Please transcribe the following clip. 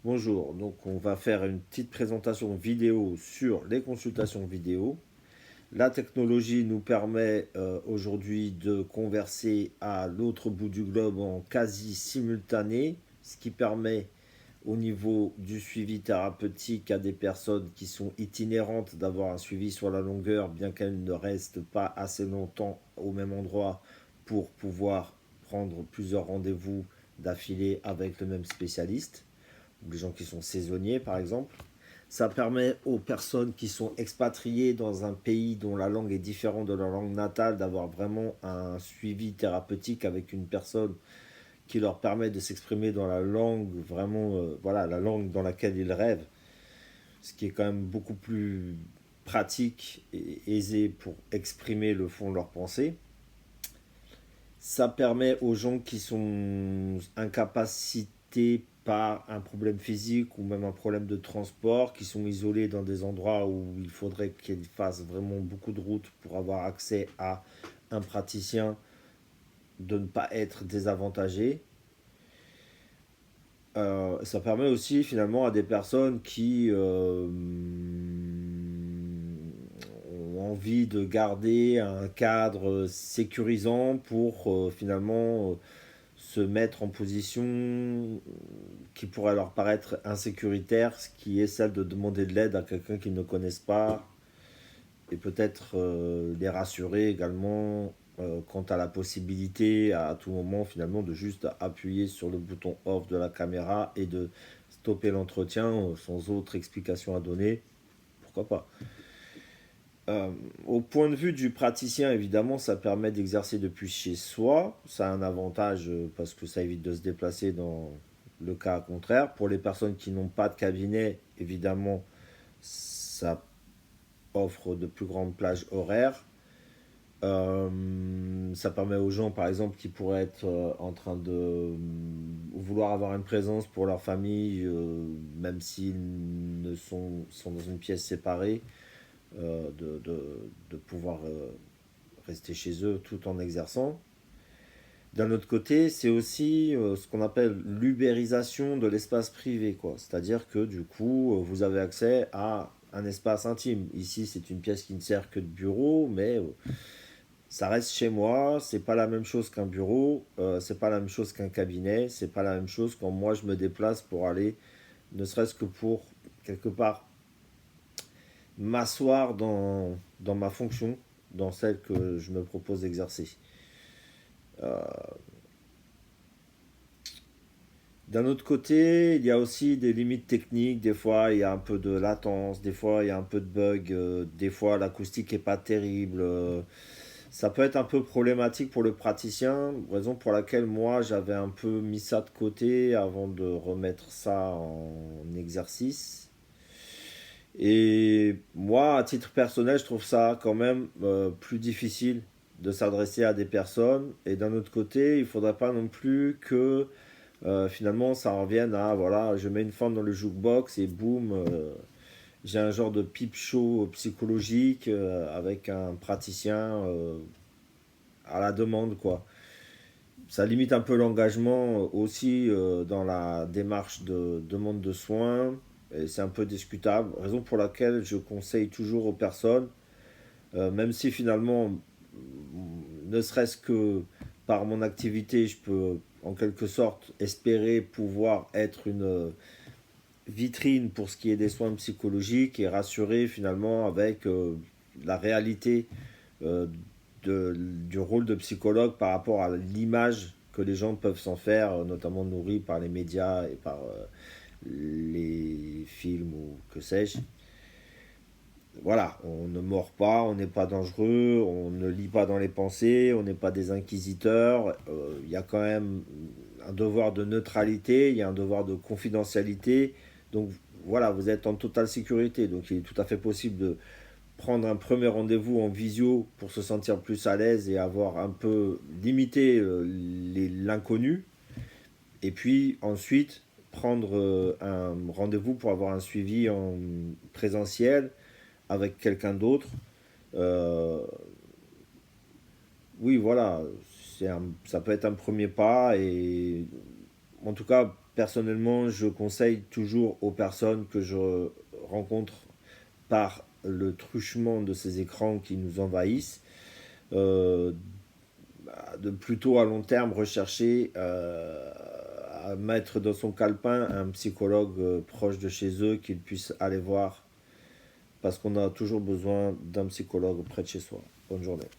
Bonjour, donc on va faire une petite présentation vidéo sur les consultations vidéo. La technologie nous permet aujourd'hui de converser à l'autre bout du globe en quasi simultané, ce qui permet au niveau du suivi thérapeutique à des personnes qui sont itinérantes d'avoir un suivi sur la longueur, bien qu'elles ne restent pas assez longtemps au même endroit pour pouvoir prendre plusieurs rendez-vous d'affilée avec le même spécialiste, ou les gens qui sont saisonniers par exemple. Ça permet aux personnes qui sont expatriées dans un pays dont la langue est différente de leur langue natale d'avoir vraiment un suivi thérapeutique avec une personne qui leur permet de s'exprimer dans la langue, vraiment, voilà, la langue dans laquelle ils rêvent, ce qui est quand même beaucoup plus pratique et aisé pour exprimer le fond de leurs pensées. Ça permet aux gens qui sont incapacités par un problème physique ou même un problème de transport, qui sont isolés dans des endroits où il faudrait qu'ils fassent vraiment beaucoup de routes pour avoir accès à un praticien, de ne pas être désavantagés. Ça permet aussi finalement à des personnes qui ont envie de garder un cadre sécurisant pour finalement se mettre en position qui pourrait leur paraître insécuritaire, ce qui est celle de demander de l'aide à quelqu'un qu'ils ne connaissent pas, et peut-être les rassurer également quant à la possibilité à tout moment finalement de juste appuyer sur le bouton off de la caméra et de stopper l'entretien sans autre explication à donner, pourquoi pas. Au point de vue du praticien, évidemment, ça permet d'exercer depuis chez soi. Ça a un avantage parce que ça évite de se déplacer dans le cas contraire. Pour les personnes qui n'ont pas de cabinet, évidemment, ça offre de plus grandes plages horaires. Ça permet aux gens, par exemple, qui pourraient être en train de vouloir avoir une présence pour leur famille, même s'ils ne sont dans une pièce séparée, de pouvoir rester chez eux tout en exerçant. D'un autre côté, c'est aussi ce qu'on appelle l'ubérisation de l'espace privé, quoi. C'est-à-dire que du coup, vous avez accès à un espace intime. Ici, c'est une pièce qui ne sert que de bureau, mais ça reste chez moi. C'est pas la même chose qu'un bureau, c'est pas la même chose qu'un cabinet, c'est pas la même chose quand moi je me déplace pour aller, ne serait-ce que pour quelque part m'asseoir dans ma fonction, dans celle que je me propose d'exercer. D'un autre côté, il y a aussi des limites techniques. Des fois, il y a un peu de latence, des fois, il y a un peu de bug, des fois, l'acoustique n'est pas terrible. Ça peut être un peu problématique pour le praticien, raison pour laquelle moi, j'avais un peu mis ça de côté avant de remettre ça en exercice. Et moi, à titre personnel, je trouve ça quand même plus difficile de s'adresser à des personnes. Et d'un autre côté, il ne faudrait pas non plus que finalement ça revienne à voilà, je mets une forme dans le jukebox et boum, j'ai un genre de pipe show psychologique avec un praticien à la demande, quoi. Ça limite un peu l'engagement aussi dans la démarche de demande de soins, et c'est un peu discutable, raison pour laquelle je conseille toujours aux personnes, même si finalement, ne serait-ce que par mon activité, je peux en quelque sorte espérer pouvoir être une vitrine pour ce qui est des soins psychologiques et rassurer finalement avec la réalité euh, du rôle de psychologue par rapport à l'image que les gens peuvent s'en faire, notamment nourris par les médias et par les films ou que sais-je. Voilà, on ne mord pas, on n'est pas dangereux, on ne lit pas dans les pensées, on n'est pas des inquisiteurs. Il y a quand même un devoir de neutralité, il y a un devoir de confidentialité. Donc voilà, vous êtes en totale sécurité. Donc il est tout à fait possible de prendre un premier rendez-vous en visio pour se sentir plus à l'aise et avoir un peu limité l'inconnu. Et puis ensuite prendre un rendez-vous pour avoir un suivi en présentiel avec quelqu'un d'autre. Euh, oui, voilà, ça peut être un premier pas et en tout cas, personnellement, je conseille toujours aux personnes que je rencontre par le truchement de ces écrans qui nous envahissent, euh, de plutôt à long terme rechercher à mettre dans son calepin un psychologue proche de chez eux qu'ils puissent aller voir parce qu'on a toujours besoin d'un psychologue près de chez soi. Bonne journée.